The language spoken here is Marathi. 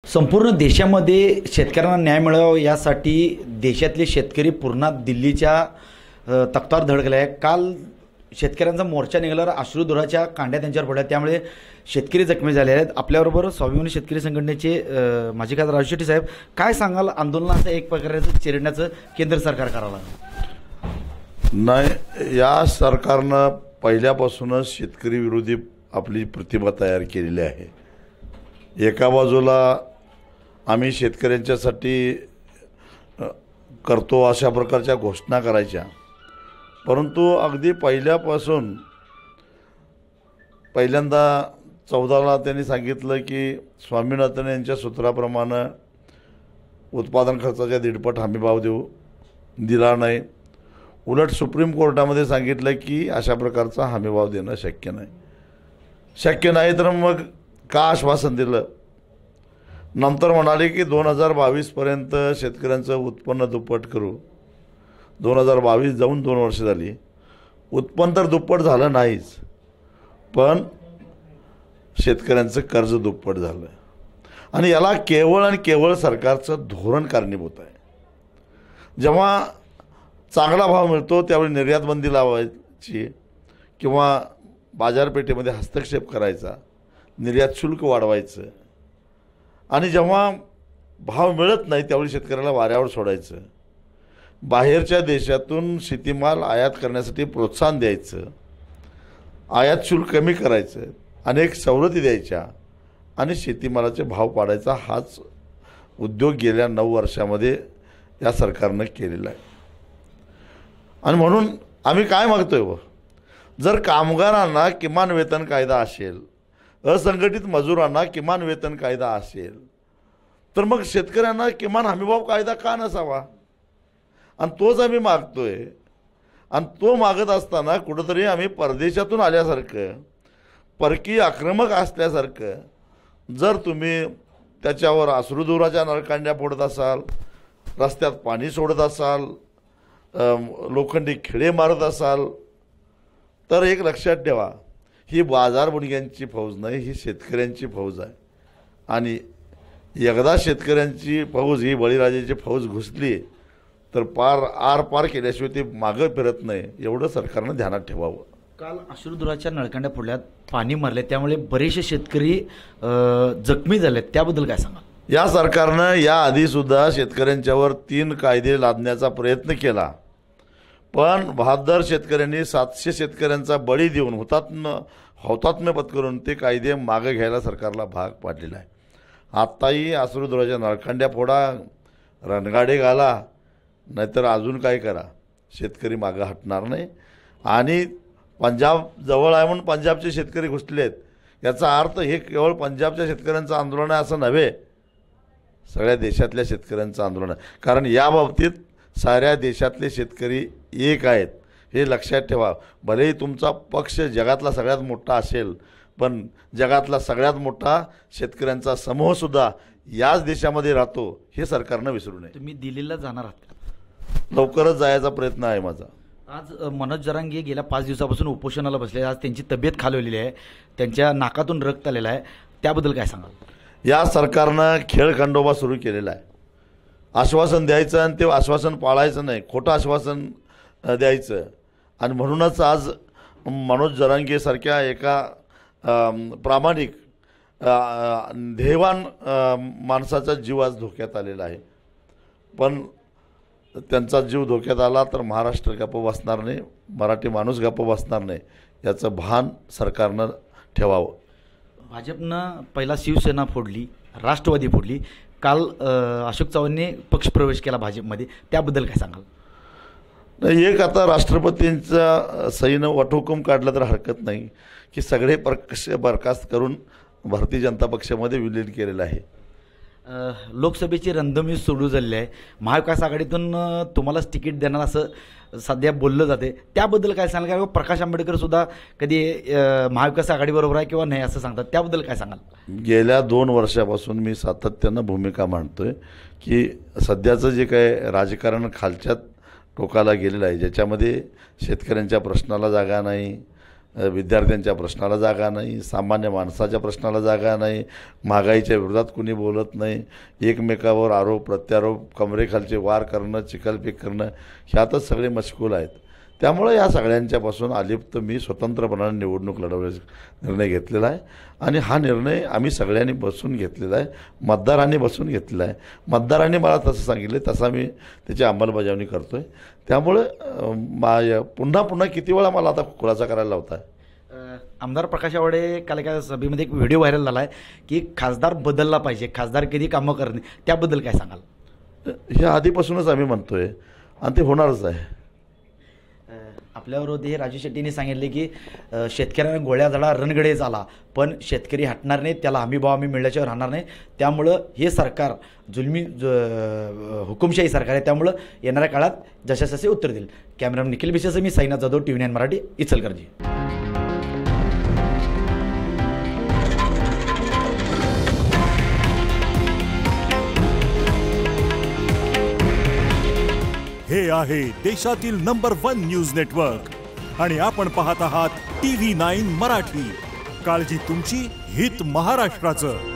संपूर्ण देशामध्ये शेतकऱ्यांना न्याय मिळावा यासाठी देशातले शेतकरी पूर्ण दिल्लीच्या तख्तावर धडकले आहे। काल शेतकऱ्यांचा मोर्चा निघाल्यावर अश्रुधुराच्या कांड्या त्यांच्यावर पडल्या, त्यामुळे शेतकरी जखमी झाले आहेत। आपल्याबरोबर स्वाभिमानी शेतकरी संघटनेचे माजी खासदार राजू शेट्टी साहेब, काय सांगाल आंदोलनाचं एक प्रकारचं चिरडण्याचं केंद्र सरकार करावं नाही? या सरकारनं पहिल्यापासूनच शेतकरी विरोधी आपली प्रतिमा तयार केलेली आहे। एका बाजूला आम्ही शेतकऱ्यांच्यासाठी करतो अशा प्रकारच्या घोषणा करायच्या, परंतु अगदी पहिल्यांदा 14ला त्यांनी सांगितलं की स्वामीनाथन यांच्या सूत्राप्रमाणे उत्पादन खर्चाच्या 1.5 हमीभाव दिला नाही। उलट सुप्रीम कोर्टामध्ये सांगितलं की अशा प्रकारचा हमीभाव देणं शक्य नाही तर मग का आश्वासन दिलं? नंतर म्हणाले की 2022 पर्यंत शेतकऱ्यांचं उत्पन्न दुप्पट करू। 2022 जाऊन 2 वर्ष झाली, उत्पन्न तर दुप्पट झालं नाहीच, पण शेतकऱ्यांचं कर्ज दुप्पट झालं। आणि याला केवळ सरकारचं धोरण कारणीभूत आहे। जेव्हा चांगला भाव मिळतो त्यावेळी निर्यात बंदी लावायची किंवा बाजारपेठेमध्ये हस्तक्षेप करायचा, निर्यात शुल्क वाढवायचं, आणि जेव्हा भाव मिळत नाही त्यावेळी शेतकऱ्याला वाऱ्यावर सोडायचं, बाहेरच्या देशातून शेतीमाल आयात करण्यासाठी प्रोत्साहन द्यायचं, आयात शुल्क कमी करायचं, अनेक सवलती द्यायच्या आणि शेतीमालाचे भाव पाडायचा हाच उद्योग गेल्या 9 वर्षामध्ये या सरकारनं केलेला आहे। आणि म्हणून आम्ही काय मागतोय? जर कामगारांना किमान वेतन कायदा असेल, असंघटित मजुरांना किमान वेतन कायदा असेल, तर मग शेतकऱ्यांना किमान हमीभाव कायदा का नसावा? आणि तोच आम्ही मागतोय। आणि तो मागत असताना कुठंतरी आम्ही परदेशातून आल्यासारखं, परकीय आक्रमक असल्यासारखं, जर तुम्ही त्याच्यावर अश्रुधुराच्या नळकांड्या फोडत असाल, रस्त्यात पाणी सोडत असाल, लोखंडी खिळे मारत असाल, तर एक लक्षात ठेवा, ही बाजारबुणग्यांची फौज नाही, ही शेतकऱ्यांची फौज आहे। आणि एकदा शेतकऱ्यांची फौज ही बळीराजाची फौज घुसली तर आर पार केल्याशिवाय ते मागं फिरत नाही, एवढं सरकारनं ध्यानात ठेवावं। काल अश्रुधुराच्या नळकांड्या फोडल्यात, पाणी मारले, त्यामुळे बरेचसे शेतकरी जखमी झालेत, त्याबद्दल काय सांगाल? या सरकारनं याआधीसुद्धा शेतकऱ्यांच्यावर 3 कायदे लादण्याचा प्रयत्न केला, पण 72 शेतकऱ्यांनी 700 शेतकऱ्यांचा बळी देऊन हौतात्म्य पत्करून ते कायदे मागे घ्यायला सरकारला भाग पाडलेला आहे। आत्ताही अश्रुधुराच्या नळकांड्या फोडा, रणगाडे घाला, नाहीतर अजून काय करा, शेतकरी मागं हटणार नाही। आणि पंजाब जवळ आहे म्हणून पंजाबचे शेतकरी घुसले आहेत, याचा अर्थ हे केवळ पंजाबच्या शेतकऱ्यांचं आंदोलन आहे असं नव्हे, सगळ्या देशातल्या शेतकऱ्यांचं आंदोलन आहे। कारण या बाबतीत साऱ्या देशातले शेतकरी एक आहेत, हे लक्षात ठेवा। भलेही तुमचा पक्ष जगातला सगळ्यात मोठा असेल, पण जगातला सगळ्यात मोठा शेतकऱ्यांचा समूहसुद्धा याच देशामध्ये राहतो, हे सरकारनं विसरू नये। तुम्ही दिल्लीला जाणार आहात? लवकरच जायचा प्रयत्न आहे माझा। आज मनोज जरांगे गेल्या 5 दिवसापासून उपोषणाला बसले, आज त्यांची तब्येत खालवलेली आहे, त्यांच्या नाकातून रक्त आलेलं आहे, त्याबद्दल काय सांगाल? या सरकारनं खेळखंडोबा सुरू केलेला आहे। आश्वासन द्यायचं आणि ते आश्वासन पाळायचं नाही, खोटं आश्वासन द्यायचं। आणि म्हणूनच आज मनोज जरांगेसारख्या एका प्रामाणिक ध्येयवान माणसाचा जीव आज धोक्यात आलेला आहे। पण त्यांचा जीव धोक्यात आला तर महाराष्ट्र गप्प बसणार नाही, मराठी माणूस गप्प बसणार नाही, याचं भान सरकारनं ठेवावं। भाजपनं पहिला शिवसेना फोडली, राष्ट्रवादी फोडली, काल अशोक चव्हाणांनी पक्षप्रवेश केला भाजपमध्ये, त्याबद्दल काय सांगाल? नाही, एक आता राष्ट्रपतींचा सहीनं वटहुकूम काढला तर हरकत नाही की सगळे पक्ष बरखास्त करून भारतीय जनता पक्षामध्ये विलीन केलेलं आहे। लोकसभेची रणधुमाळी सुरू झालेली आहे, महाविकास आघाडीतून तुम्हालाच तिकीट देणार असं सध्या बोललं जाते, त्याबद्दल काय सांगाल? काय प्रकाश आंबेडकर सुद्धा कधी महाविकास आघाडीबरोबर आहे किंवा नाही असं सांगतात, त्याबद्दल काय सांगाल? गेल्या 2 वर्षापासून मी सातत्यानं भूमिका मांडतोय की सध्याचं जे काय राजकारण खालच्या टोकाला गेलेलं आहे, ज्याच्यामध्ये शेतकऱ्यांच्या प्रश्नाला जागा नाही, विद्यार्थ्यांच्या प्रश्नाला जागा नाही, सामान्य माणसाच्या प्रश्नाला जागा नाही, महागाईच्या विरोधात कुणी बोलत नाही, एकमेकावर आरोप प्रत्यारोप कमरेखालचे वार करणं, चिखलफेक करणं ह्यातच सगळे मशगूल आहेत. त्यामुळे या सगळ्यांच्यापासून अलिप्त मी स्वतंत्रपणाने निवडणूक लढवण्याचा निर्णय घेतलेला आहे आणि हा निर्णय आम्ही सगळ्यांनी बसून घेतलेला आहे, मतदारांनी बसून घेतलेला आहे. मतदारांनी मला तसं सांगितलं तसा मी त्याची अंमलबजावणी करतो आहे. त्यामुळे पुन्हा पुन्हा किती वेळा मला आता खुलासा करायला लावता आहे. आमदार प्रकाश आवाडे काल एका सभेमध्ये एक व्हिडिओ व्हायरल झाला आहे की खासदार बदलला पाहिजे, खासदार कधी कामं करणे, त्याबद्दल काय सांगाल? हे आधीपासूनच आम्ही म्हणतोय आणि ते होणारच आहे. आपल्याविरोधी राजू शेट्टींनी सांगितले की शेतकऱ्यांना गोळ्या झाला रणगडे झाला, पण शेतकरी हटणार नाही, त्याला हमीभाव आम्ही मिळल्याशिवाय राहणार नाही. त्यामुळं हे सरकार जुलमी हुकुमशाही सरकार आहे, त्यामुळं येणाऱ्या काळात जशाचे उत्तर देईल. कॅमेरामन निखिल बिसेसह मी साईनाथ जाधव, TV9 मराठी, इचलकरंजी. हे आहे देशातील नंबर 1 न्यूज नेटवर्क आणि आपण पाहत आहात TV9 मराठी. काळजी तुमची, हित महाराष्ट्राचं.